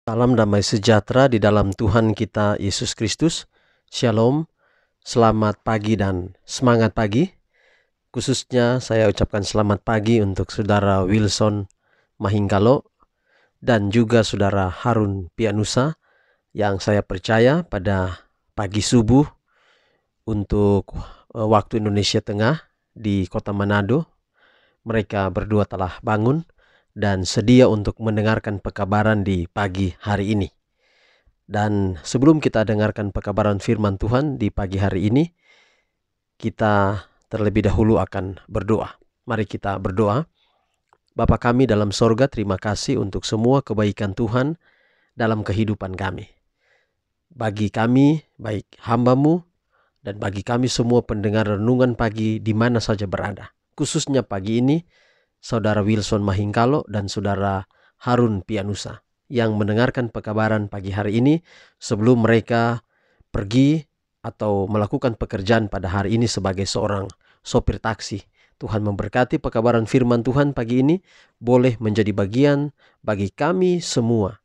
Salam damai sejahtera di dalam Tuhan kita Yesus Kristus. Shalom, selamat pagi dan semangat pagi. Khususnya saya ucapkan selamat pagi untuk saudara Wilson Mahinggalo dan juga saudara Harun Pianusa yang saya percaya pada pagi subuh untuk waktu Indonesia Tengah di kota Manado. Mereka berdua telah bangun dan sedia untuk mendengarkan pekabaran di pagi hari ini. Dan sebelum kita dengarkan pekabaran firman Tuhan di pagi hari ini, kita terlebih dahulu akan berdoa. Mari kita berdoa. Bapa kami dalam sorga, terima kasih untuk semua kebaikan Tuhan dalam kehidupan kami. Bagi kami, baik hamba-Mu, dan bagi kami semua pendengar renungan pagi di mana saja berada. Khususnya pagi ini, saudara Wilson Mahinggalo dan saudara Harun Pianusa yang mendengarkan pekabaran pagi hari ini sebelum mereka pergi atau melakukan pekerjaan pada hari ini sebagai seorang sopir taksi. Tuhan memberkati pekabaran firman Tuhan pagi ini boleh menjadi bagian bagi kami semua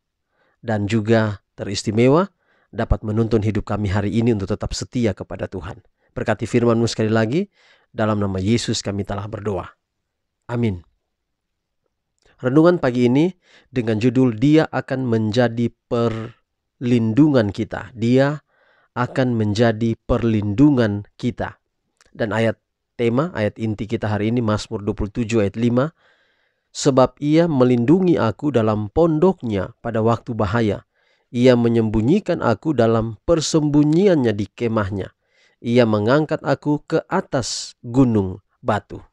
dan juga teristimewa dapat menuntun hidup kami hari ini untuk tetap setia kepada Tuhan. Berkati firman-Mu sekali lagi, dalam nama Yesus kami telah berdoa. Amin. Renungan pagi ini dengan judul Dia akan menjadi perlindungan kita. Dia akan menjadi perlindungan kita. Dan ayat inti kita hari ini Mazmur 27 ayat 5. Sebab Ia melindungi aku dalam pondoknya pada waktu bahaya. Ia menyembunyikan aku dalam persembunyiannya di kemahnya. Ia mengangkat aku ke atas gunung batu.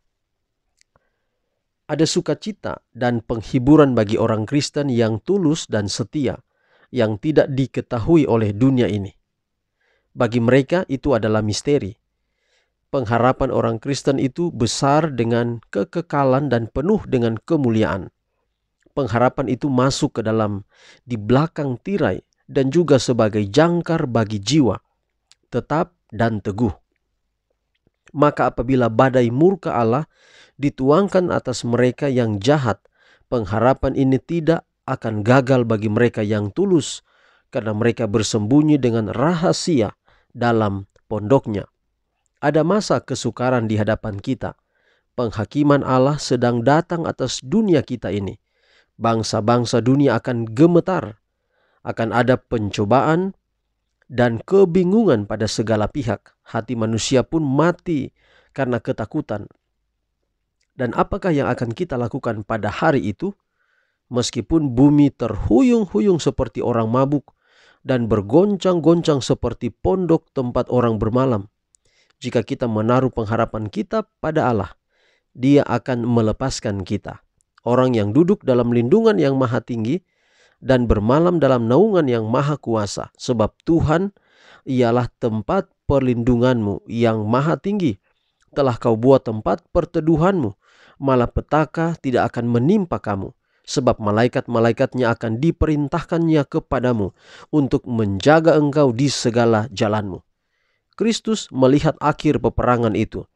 Ada sukacita dan penghiburan bagi orang Kristen yang tulus dan setia, yang tidak diketahui oleh dunia ini. Bagi mereka itu adalah misteri. Pengharapan orang Kristen itu besar dengan kekekalan dan penuh dengan kemuliaan. Pengharapan itu masuk ke dalam di belakang tirai dan juga sebagai jangkar bagi jiwa, tetap dan teguh. Maka apabila badai murka Allah dituangkan atas mereka yang jahat, pengharapan ini tidak akan gagal bagi mereka yang tulus, karena mereka bersembunyi dengan rahasia dalam pondoknya. Ada masa kesukaran di hadapan kita. Penghakiman Allah sedang datang atas dunia kita ini. Bangsa-bangsa dunia akan gemetar. Akan ada pencobaan dan kebingungan pada segala pihak. Hati manusia pun mati karena ketakutan. Dan apakah yang akan kita lakukan pada hari itu? Meskipun bumi terhuyung-huyung seperti orang mabuk dan bergoncang-goncang seperti pondok tempat orang bermalam. Jika kita menaruh pengharapan kita pada Allah, Dia akan melepaskan kita. Orang yang duduk dalam lindungan yang maha tinggi dan bermalam dalam naungan yang maha kuasa. Sebab Tuhan ialah tempat perlindunganmu yang maha tinggi. Telah kau buat tempat perteduhanmu. Malapetaka tidak akan menimpa kamu, sebab malaikat-malaikatnya akan diperintahkannya kepadamu untuk menjaga engkau di segala jalanmu. Kristus melihat akhir peperangan itu.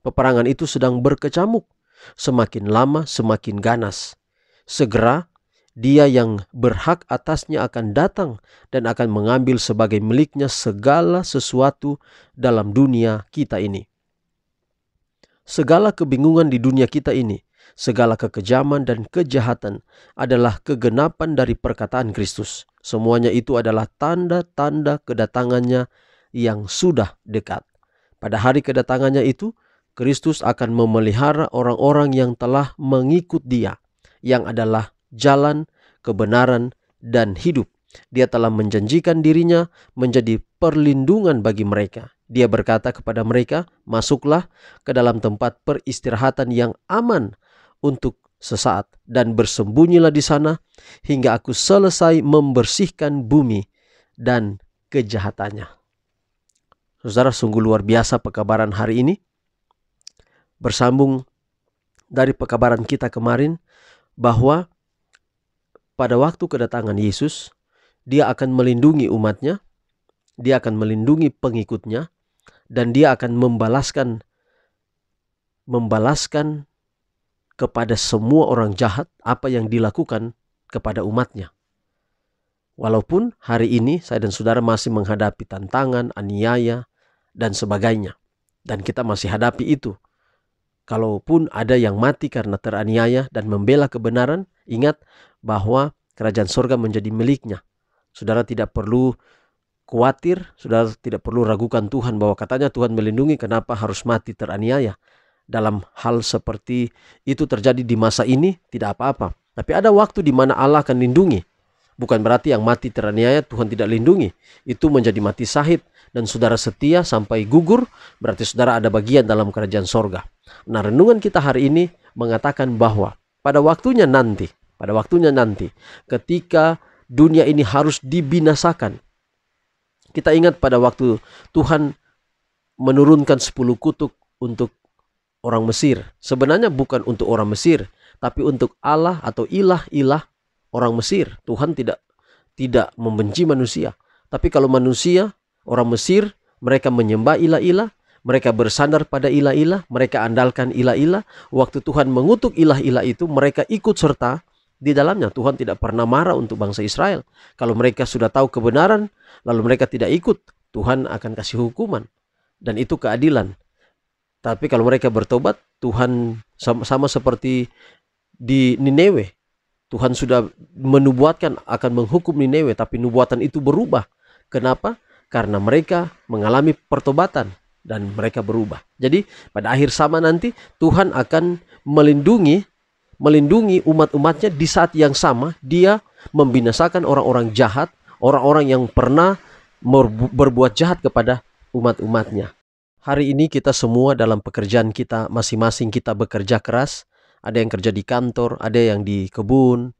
Peperangan itu sedang berkecamuk, semakin lama semakin ganas. Segera Dia yang berhak atasnya akan datang dan akan mengambil sebagai miliknya segala sesuatu dalam dunia kita ini. Segala kebingungan di dunia kita ini, segala kekejaman dan kejahatan adalah kegenapan dari perkataan Kristus. Semuanya itu adalah tanda-tanda kedatangannya yang sudah dekat. Pada hari kedatangannya itu, Kristus akan memelihara orang-orang yang telah mengikut Dia, yang adalah jalan, kebenaran, dan hidup. Dia telah menjanjikan dirinya menjadi perlindungan bagi mereka. Dia berkata kepada mereka, masuklah ke dalam tempat peristirahatan yang aman untuk sesaat dan bersembunyilah di sana hingga aku selesai membersihkan bumi dan kejahatannya. Saudara, sungguh luar biasa pekabaran hari ini. Bersambung dari pekabaran kita kemarin bahwa pada waktu kedatangan Yesus, Dia akan melindungi umatnya, Dia akan melindungi pengikutnya, dan Dia akan membalaskan kepada semua orang jahat apa yang dilakukan kepada umatnya. Walaupun hari ini saya dan saudara masih menghadapi tantangan, aniaya, dan sebagainya. Dan kita masih hadapi itu. Kalaupun ada yang mati karena teraniaya dan membela kebenaran, ingat bahwa kerajaan surga menjadi miliknya. Saudara tidak perlu khawatir, saudara tidak perlu ragukan Tuhan bahwa katanya Tuhan melindungi, kenapa harus mati teraniaya. Dalam hal seperti itu terjadi di masa ini tidak apa-apa. Tapi ada waktu di mana Allah akan lindungi. Bukan berarti yang mati teraniaya Tuhan tidak lindungi. Itu menjadi mati syahid dan saudara setia sampai gugur, berarti saudara ada bagian dalam kerajaan sorga. Nah, renungan kita hari ini mengatakan bahwa pada waktunya nanti, ketika dunia ini harus dibinasakan. Kita ingat pada waktu Tuhan menurunkan 10 kutuk untuk orang Mesir. Sebenarnya bukan untuk orang Mesir, tapi untuk Allah atau ilah-ilah orang Mesir. Tuhan tidak membenci manusia. Tapi kalau manusia, orang Mesir, mereka menyembah ilah-ilah, mereka bersandar pada ilah-ilah, mereka andalkan ilah-ilah. Waktu Tuhan mengutuk ilah-ilah itu, mereka ikut serta di dalamnya. Tuhan tidak pernah marah untuk bangsa Israel. Kalau mereka sudah tahu kebenaran, lalu mereka tidak ikut, Tuhan akan kasih hukuman. Dan itu keadilan. Tapi kalau mereka bertobat, Tuhan sama seperti di Nineve. Tuhan sudah menubuatkan akan menghukum Nineve, tapi nubuatan itu berubah. Kenapa? Karena mereka mengalami pertobatan dan mereka berubah. Jadi pada akhir zaman nanti Tuhan akan melindungi umat-umatnya. Di saat yang sama dia membinasakan orang-orang jahat, orang-orang yang pernah berbuat jahat kepada umat-umatnya. Hari ini kita semua dalam pekerjaan kita masing-masing, kita bekerja keras. Ada yang kerja di kantor, ada yang di kebun,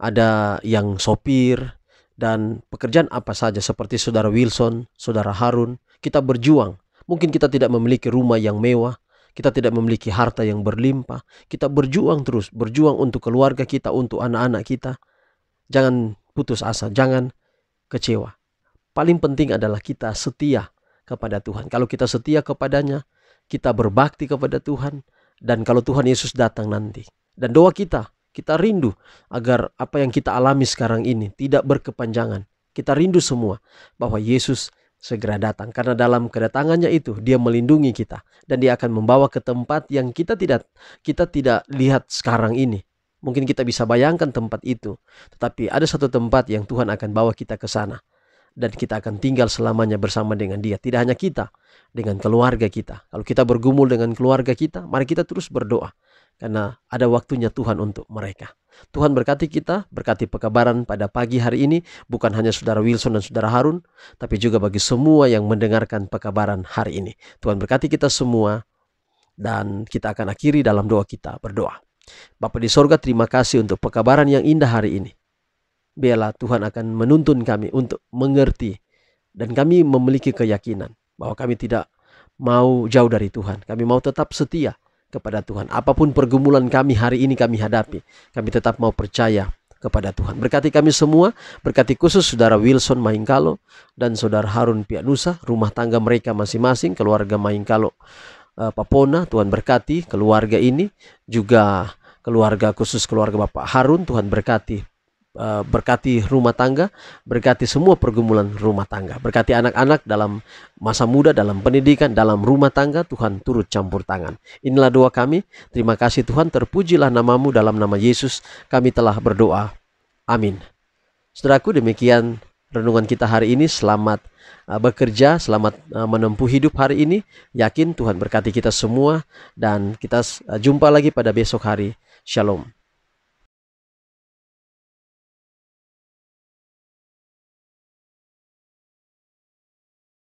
ada yang sopir, dan pekerjaan apa saja seperti saudara Wilson, saudara Harun. Kita berjuang. Mungkin kita tidak memiliki rumah yang mewah, kita tidak memiliki harta yang berlimpah. Kita berjuang terus, berjuang untuk keluarga kita, untuk anak-anak kita. Jangan putus asa, jangan kecewa. Paling penting adalah kita setia kepada Tuhan. Kalau kita setia kepadanya, kita berbakti kepada Tuhan. Dan kalau Tuhan Yesus datang nanti, dan doa kita rindu agar apa yang kita alami sekarang ini tidak berkepanjangan. Kita rindu semua bahwa Yesus segera datang. Karena dalam kedatangannya itu dia melindungi kita. Dan dia akan membawa ke tempat yang kita tidak lihat sekarang ini. Mungkin kita bisa bayangkan tempat itu. Tetapi ada satu tempat yang Tuhan akan bawa kita ke sana. Dan kita akan tinggal selamanya bersama dengan dia. Tidak hanya kita, dengan keluarga kita. Kalau kita bergumul dengan keluarga kita, mari kita terus berdoa. Karena ada waktunya Tuhan untuk mereka. Tuhan berkati kita, berkati pekabaran pada pagi hari ini. Bukan hanya saudara Wilson dan saudara Harun, tapi juga bagi semua yang mendengarkan pekabaran hari ini. Tuhan berkati kita semua. Dan kita akan akhiri dalam doa kita, berdoa. Bapa di sorga, terima kasih untuk pekabaran yang indah hari ini. Biarlah Tuhan akan menuntun kami untuk mengerti. Dan kami memiliki keyakinan bahwa kami tidak mau jauh dari Tuhan. Kami mau tetap setia kepada Tuhan. Apapun pergumulan kami hari ini kami hadapi, kami tetap mau percaya kepada Tuhan. Berkati kami semua, berkati khusus saudara Wilson Mahingkalo dan saudara Harun Pianusa, rumah tangga mereka masing-masing, keluarga Mahingkalo Papona. Tuhan berkati keluarga ini, juga keluarga khusus keluarga Bapak Harun. Tuhan berkati rumah tangga, berkati semua pergumulan rumah tangga, berkati anak-anak dalam masa muda, dalam pendidikan, dalam rumah tangga. Tuhan turut campur tangan. Inilah doa kami. Terima kasih Tuhan, terpujilah namamu. Dalam nama Yesus kami telah berdoa, amin. Saudaraku, demikian renungan kita hari ini. Selamat bekerja, selamat menempuh hidup hari ini. Yakin Tuhan berkati kita semua, dan kita jumpa lagi pada besok hari. Shalom.